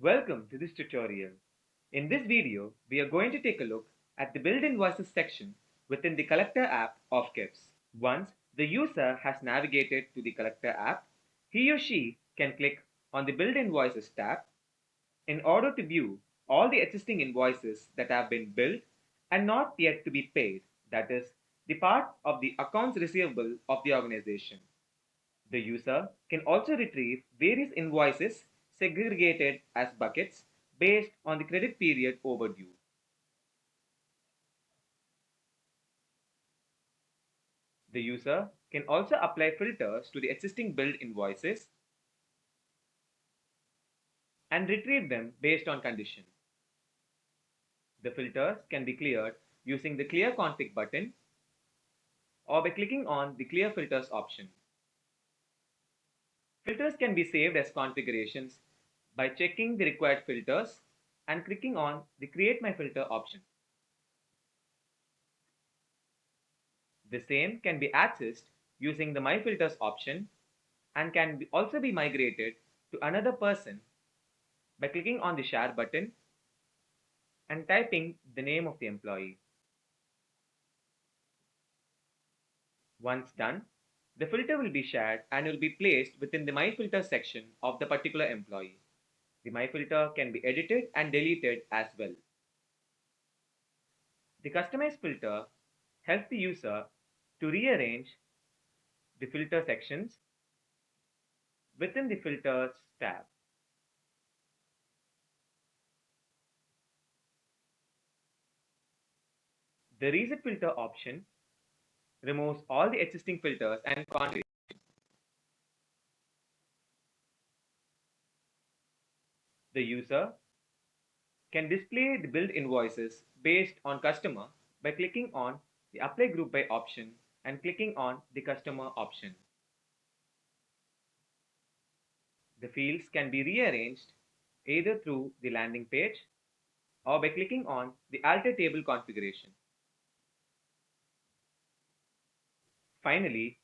Welcome to this tutorial. In this video, we are going to take a look at the Build Invoices section within the Collector app of KEBS. Once the user has navigated to the Collector app, he or she can click on the Build Invoices tab in order to view all the existing invoices that have been billed and not yet to be paid, that is, the part of the accounts receivable of the organization. The user can also retrieve various invoices segregated as buckets based on the credit period overdue. The user can also apply filters to the existing billed invoices and retrieve them based on condition. The filters can be cleared using the Clear Config button or by clicking on the Clear Filters option. Filters can be saved as configurations by checking the required filters and clicking on the Create My Filter option. The same can be accessed using the My Filters option and can also be migrated to another person by clicking on the Share button and typing the name of the employee. Once done, the filter will be shared and will be placed within the My Filter section of the particular employee. The My Filter can be edited and deleted as well. The Customize filter helps the user to rearrange the filter sections within the Filters tab. The Reset filter option removes all the existing filters and configurations. The user can display the billed invoices based on customer by clicking on the Apply Group By option and clicking on the Customer option. The fields can be rearranged either through the landing page or by clicking on the Alter Table configuration. Finally,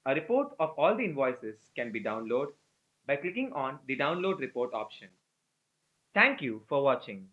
a report of all the invoices can be downloaded by clicking on the Download Report option. Thank you for watching.